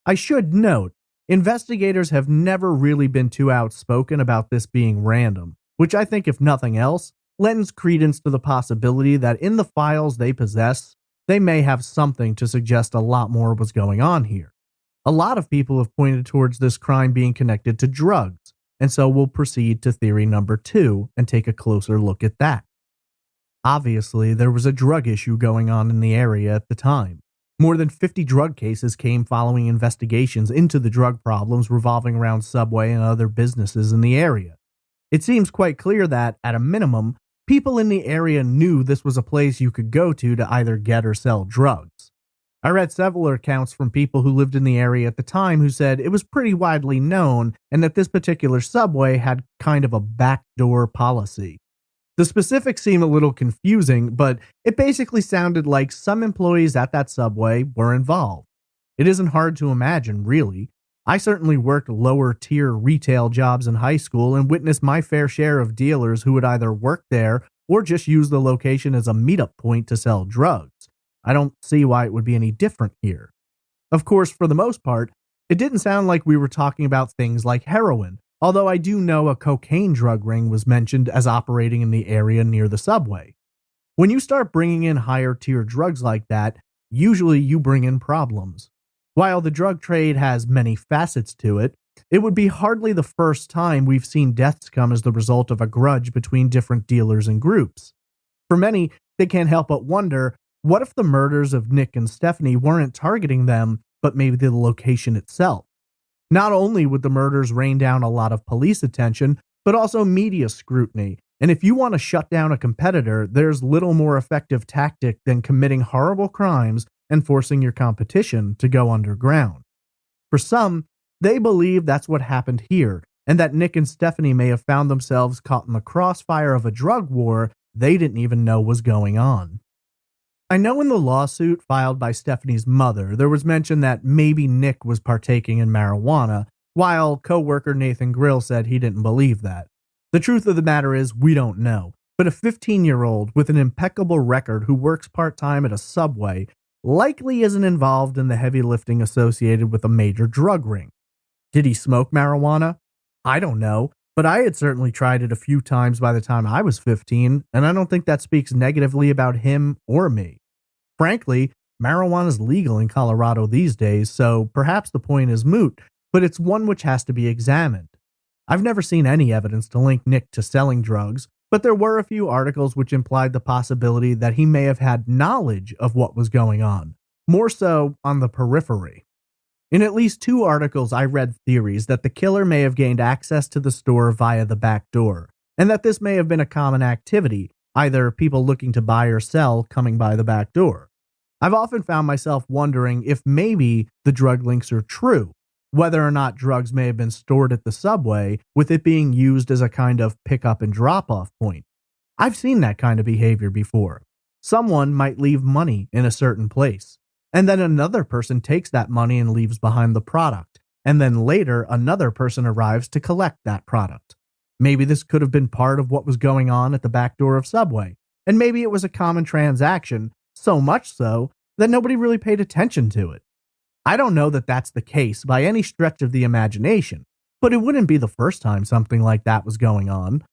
I should note, investigators have never really been too outspoken about this being random, which I think, if nothing else, lends credence to the possibility that in the files they possess, they may have something to suggest a lot more was going on here. A lot of people have pointed towards this crime being connected to drugs, and so we'll proceed to theory number 2 and take a closer look at that. Obviously, there was a drug issue going on in the area at the time. More than 50 drug cases came following investigations into the drug problems revolving around Subway and other businesses in the area. It seems quite clear that, at a minimum, people in the area knew this was a place you could go to either get or sell drugs. I read several accounts from people who lived in the area at the time who said it was pretty widely known and that this particular Subway had kind of a backdoor policy. The specifics seem a little confusing, but it basically sounded like some employees at that Subway were involved. It isn't hard to imagine, really. I certainly worked lower-tier retail jobs in high school and witnessed my fair share of dealers who would either work there or just use the location as a meetup point to sell drugs. I don't see why it would be any different here. Of course, for the most part, it didn't sound like we were talking about things like heroin, although I do know a cocaine drug ring was mentioned as operating in the area near the Subway. When you start bringing in higher-tier drugs like that, usually you bring in problems. While the drug trade has many facets to it, it would be hardly the first time we've seen deaths come as the result of a grudge between different dealers and groups. For many, they can't help but wonder, what if the murders of Nick and Stephanie weren't targeting them, but maybe the location itself? Not only would the murders rain down a lot of police attention, but also media scrutiny. And if you want to shut down a competitor, there's little more effective tactic than committing horrible crimes and forcing your competition to go underground. For some, they believe that's what happened here, and that Nick and Stephanie may have found themselves caught in the crossfire of a drug war they didn't even know was going on. I know in the lawsuit filed by Stephanie's mother, there was mention that maybe Nick was partaking in marijuana, while co-worker Nathan Grill said he didn't believe that. The truth of the matter is, we don't know, but a 15-year-old with an impeccable record who works part-time at a Subway likely isn't involved in the heavy lifting associated with a major drug ring. Did he smoke marijuana? I don't know, but I had certainly tried it a few times by the time I was 15, and I don't think that speaks negatively about him or me. Frankly, marijuana is legal in Colorado these days, so perhaps the point is moot, but it's one which has to be examined. I've never seen any evidence to link Nick to selling drugs, but there were a few articles which implied the possibility that he may have had knowledge of what was going on, more so on the periphery. In at least 2 articles, I read theories that the killer may have gained access to the store via the back door, and that this may have been a common activity, either people looking to buy or sell coming by the back door. I've often found myself wondering if maybe the drug links are true, whether or not drugs may have been stored at the subway, with it being used as a kind of pick-up and drop-off point. I've seen that kind of behavior before. Someone might leave money in a certain place, and then another person takes that money and leaves behind the product, and then later another person arrives to collect that product. Maybe this could have been part of what was going on at the back door of Subway, and maybe it was a common transaction, so much so that nobody really paid attention to it. I don't know that that's the case by any stretch of the imagination, but it wouldn't be the first time something like that was going on.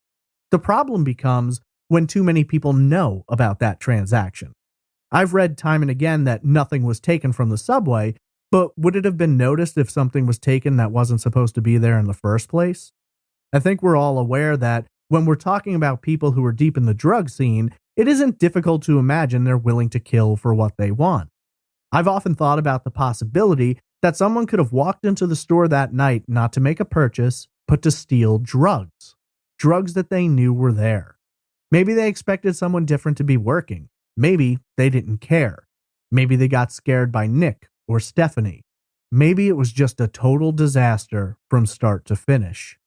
The problem becomes when too many people know about that transaction. I've read time and again that nothing was taken from the subway, but would it have been noticed if something was taken that wasn't supposed to be there in the first place? I think we're all aware that when we're talking about people who are deep in the drug scene, it isn't difficult to imagine they're willing to kill for what they want. I've often thought about the possibility that someone could have walked into the store that night not to make a purchase, but to steal drugs. Drugs that they knew were there. Maybe they expected someone different to be working. Maybe they didn't care. Maybe they got scared by Nick or Stephanie. Maybe it was just a total disaster from start to finish.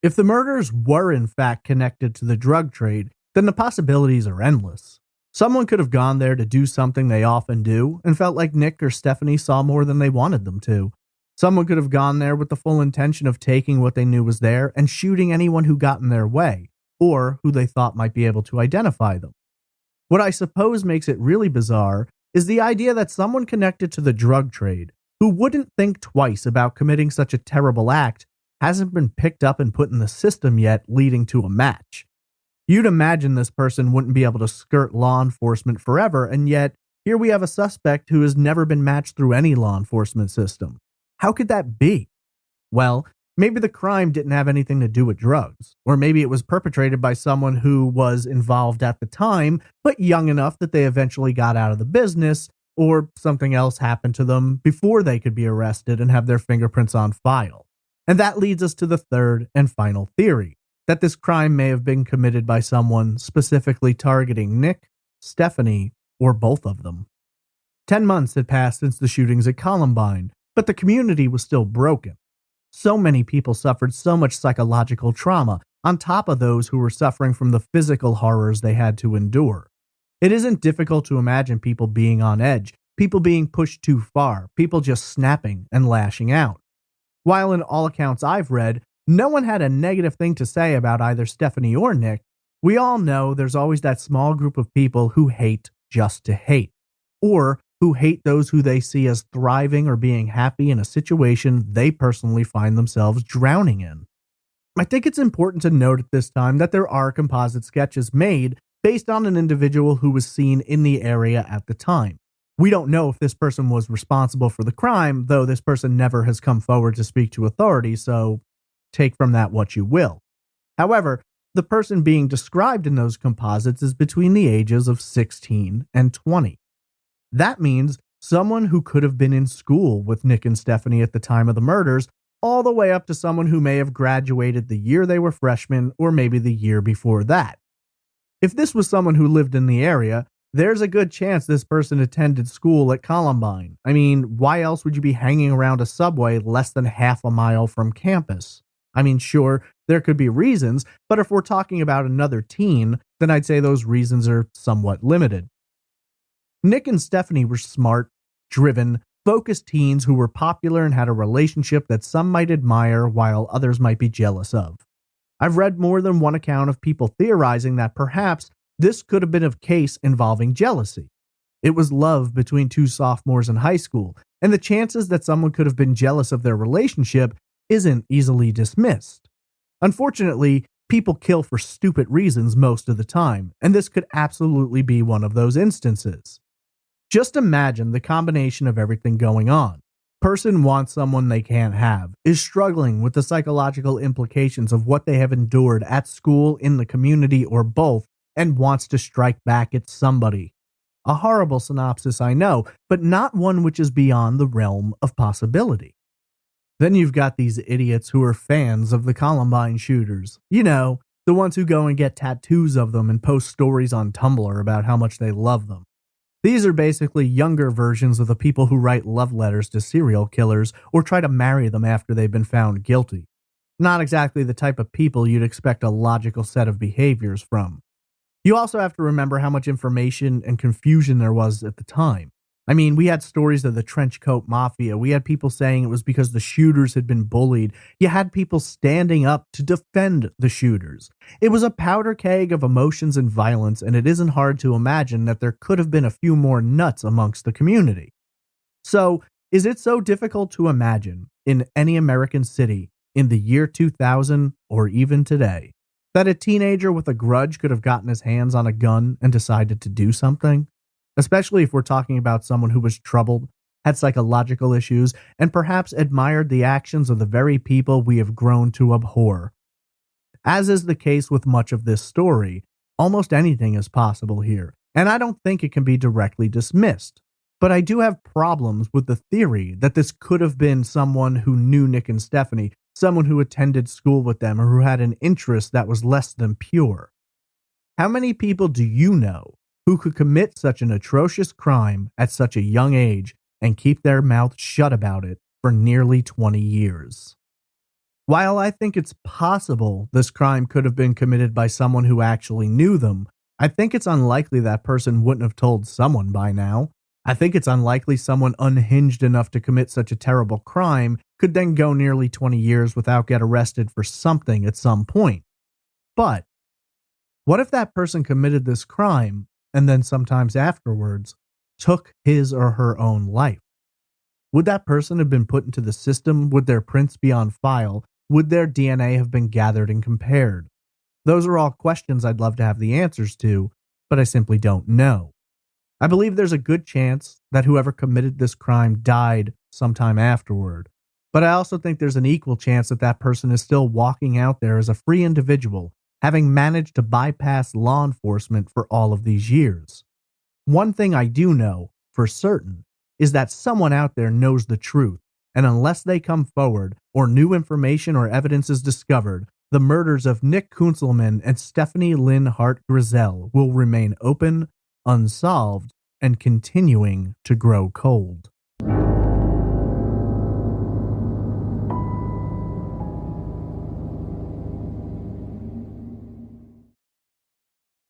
If the murders were in fact connected to the drug trade, then the possibilities are endless. Someone could have gone there to do something they often do and felt like Nick or Stephanie saw more than they wanted them to. Someone could have gone there with the full intention of taking what they knew was there and shooting anyone who got in their way, or who they thought might be able to identify them. What I suppose makes it really bizarre is the idea that someone connected to the drug trade, who wouldn't think twice about committing such a terrible act, hasn't been picked up and put in the system yet, leading to a match. You'd imagine this person wouldn't be able to skirt law enforcement forever, and yet here we have a suspect who has never been matched through any law enforcement system. How could that be? Well, maybe the crime didn't have anything to do with drugs, or maybe it was perpetrated by someone who was involved at the time, but young enough that they eventually got out of the business, or something else happened to them before they could be arrested and have their fingerprints on file. And that leads us to the third and final theory, that this crime may have been committed by someone specifically targeting Nick, Stephanie, or both of them. 10 months had passed since the shootings at Columbine, but the community was still broken. So many people suffered so much psychological trauma, on top of those who were suffering from the physical horrors they had to endure. It isn't difficult to imagine people being on edge, people being pushed too far, people just snapping and lashing out. While in all accounts I've read, no one had a negative thing to say about either Stephanie or Nick, we all know there's always that small group of people who hate just to hate, or who hate those who they see as thriving or being happy in a situation they personally find themselves drowning in. I think it's important to note at this time that there are composite sketches made based on an individual who was seen in the area at the time. We don't know if this person was responsible for the crime, though this person never has come forward to speak to authorities, so take from that what you will. However, the person being described in those composites is between the ages of 16 and 20. That means someone who could have been in school with Nick and Stephanie at the time of the murders, all the way up to someone who may have graduated the year they were freshmen or maybe the year before that. If this was someone who lived in the area, there's a good chance this person attended school at Columbine. I mean, why else would you be hanging around a subway less than half a mile from campus? I mean, sure, there could be reasons, but if we're talking about another teen, then I'd say those reasons are somewhat limited. Nick and Stephanie were smart, driven, focused teens who were popular and had a relationship that some might admire while others might be jealous of. I've read more than one account of people theorizing that perhaps this could have been a case involving jealousy. It was love between two sophomores in high school, and the chances that someone could have been jealous of their relationship isn't easily dismissed. Unfortunately, people kill for stupid reasons most of the time, and this could absolutely be one of those instances. Just imagine the combination of everything going on. Person wants someone they can't have, is struggling with the psychological implications of what they have endured at school, in the community, or both, and wants to strike back at somebody. A horrible synopsis, I know, but not one which is beyond the realm of possibility. Then you've got these idiots who are fans of the Columbine shooters. You know, the ones who go and get tattoos of them and post stories on Tumblr about how much they love them. These are basically younger versions of the people who write love letters to serial killers or try to marry them after they've been found guilty. Not exactly the type of people you'd expect a logical set of behaviors from. You also have to remember how much information and confusion there was at the time. I mean, we had stories of the trench coat mafia. We had people saying it was because the shooters had been bullied. You had people standing up to defend the shooters. It was a powder keg of emotions and violence, and it isn't hard to imagine that there could have been a few more nuts amongst the community. So, is it so difficult to imagine in any American city in the year 2000 or even today that a teenager with a grudge could have gotten his hands on a gun and decided to do something? Especially if we're talking about someone who was troubled, had psychological issues, and perhaps admired the actions of the very people we have grown to abhor. As is the case with much of this story, almost anything is possible here, and I don't think it can be directly dismissed. But I do have problems with the theory that this could have been someone who knew Nick and Stephanie, someone who attended school with them, or who had an interest that was less than pure. How many people do you know who could commit such an atrocious crime at such a young age and keep their mouth shut about it for nearly 20 years? While I think it's possible this crime could have been committed by someone who actually knew them, I think it's unlikely that person wouldn't have told someone by now. I think it's unlikely someone unhinged enough to commit such a terrible crime could then go nearly 20 years without getting arrested for something at some point. But what if that person committed this crime and then sometimes afterwards took his or her own life? Would that person have been put into the system? Would their prints be on file? Would their DNA have been gathered and compared? Those are all questions I'd love to have the answers to, but I simply don't know. I believe there's a good chance that whoever committed this crime died sometime afterward, but I also think there's an equal chance that that person is still walking out there as a free individual, having managed to bypass law enforcement for all of these years. One thing I do know for certain is that someone out there knows the truth, and unless they come forward or new information or evidence is discovered, the murders of Nick Kunselman and Stephanie Lynn Hart-Grizzell will remain open, unsolved, and continuing to grow cold.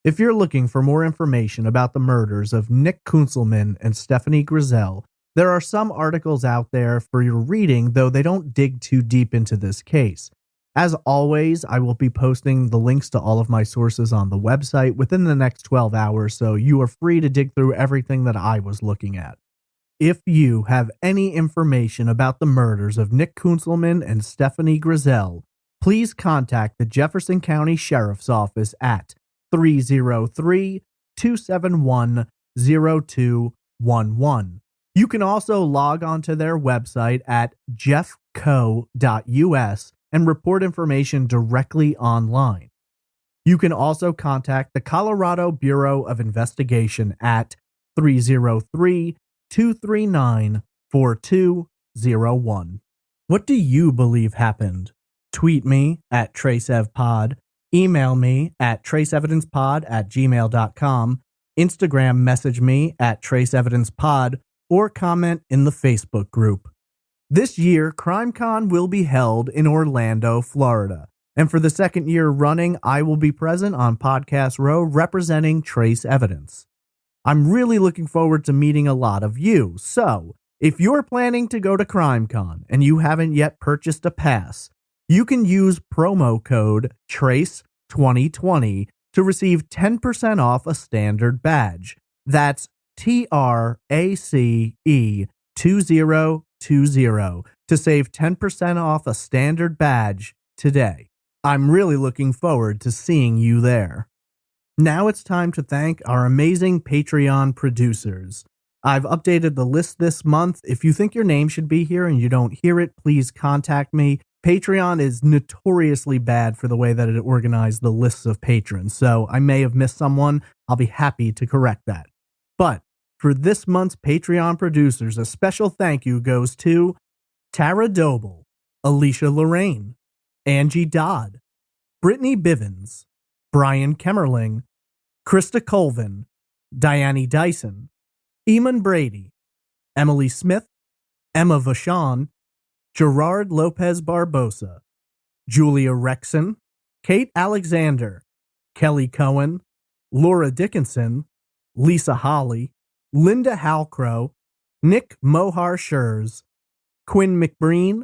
If you're looking for more information about the murders of Nick Kunselman and Stephanie Grizzell, there are some articles out there for your reading, though they don't dig too deep into this case. As always, I will be posting the links to all of my sources on the website within the next 12 hours, so you are free to dig through everything that I was looking at. If you have any information about the murders of Nick Kunselman and Stephanie Grizzell, please contact the Jefferson County Sheriff's Office at 303-271-0211. You can also log on to their website at jeffco.us and report information directly online. You can also contact the Colorado Bureau of Investigation at 303-239-4201. What do you believe happened? Tweet me at TraceEvPod. Email me at traceevidencepod@gmail.com, Instagram message me at traceevidencepod, or comment in the Facebook group. This year, CrimeCon will be held in Orlando, Florida, and for the second year running, I will be present on Podcast Row representing Trace Evidence. I'm really looking forward to meeting a lot of you, so if you're planning to go to CrimeCon and you haven't yet purchased a pass, you can use promo code TRACE2020 to receive 10% off a standard badge. That's TRACE2020 to save 10% off a standard badge today. I'm really looking forward to seeing you there. Now it's time to thank our amazing Patreon producers. I've updated the list this month. If you think your name should be here and you don't hear it, please contact me. Patreon is notoriously bad for the way that it organized the lists of patrons, so I may have missed someone. I'll be happy to correct that. But for this month's Patreon producers, a special thank you goes to Tara Doble, Alicia Lorraine, Angie Dodd, Brittany Bivens, Brian Kemmerling, Krista Colvin, Diane Dyson, Eamon Brady, Emily Smith, Emma Vachon, Gerard Lopez Barbosa, Julia Rexon, Kate Alexander, Kelly Cohen, Laura Dickinson, Lisa Holly, Linda Halcrow, Nick Mohar Schurz, Quinn McBreen,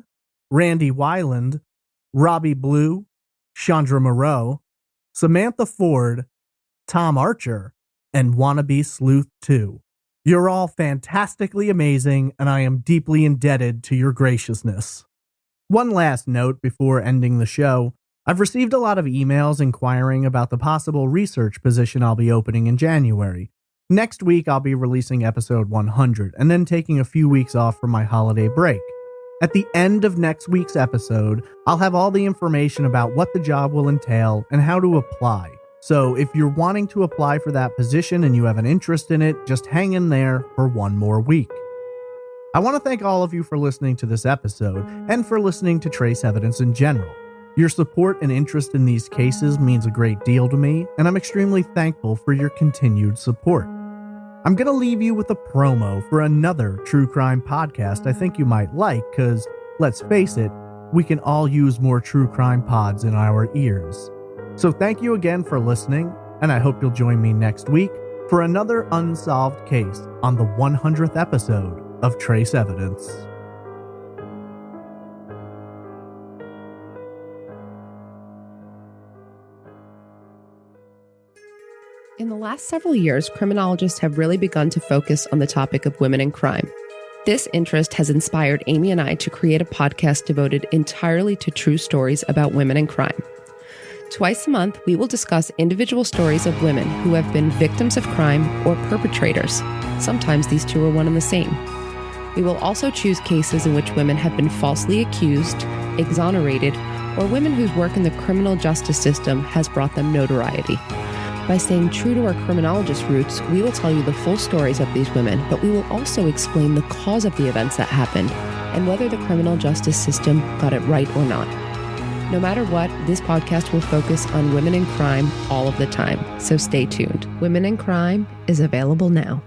Randy Weiland, Robbie Blue, Chandra Moreau, Samantha Ford, Tom Archer, and Wannabe Sleuth 2. You're all fantastically amazing, and I am deeply indebted to your graciousness. One last note before ending the show. I've received a lot of emails inquiring about the possible research position I'll be opening in January. Next week, I'll be releasing episode 100, and then taking a few weeks off for my holiday break. At the end of next week's episode, I'll have all the information about what the job will entail and how to apply. So if you're wanting to apply for that position and you have an interest in it, just hang in there for one more week. I want to thank all of you for listening to this episode and for listening to Trace Evidence in general. Your support and interest in these cases means a great deal to me, and I'm extremely thankful for your continued support. I'm going to leave you with a promo for another true crime podcast I think you might like, because, let's face it, we can all use more true crime pods in our ears. So thank you again for listening, and I hope you'll join me next week for another unsolved case on the 100th episode of Trace Evidence. In the last several years, criminologists have really begun to focus on the topic of women in crime. This interest has inspired Amy and I to create a podcast devoted entirely to true stories about women in crime. Twice a month, we will discuss individual stories of women who have been victims of crime or perpetrators. Sometimes these two are one and the same. We will also choose cases in which women have been falsely accused, exonerated, or women whose work in the criminal justice system has brought them notoriety. By staying true to our criminologist roots, we will tell you the full stories of these women, but we will also explain the cause of the events that happened and whether the criminal justice system got it right or not. No matter what, this podcast will focus on women in crime all of the time, so stay tuned. Women in Crime is available now.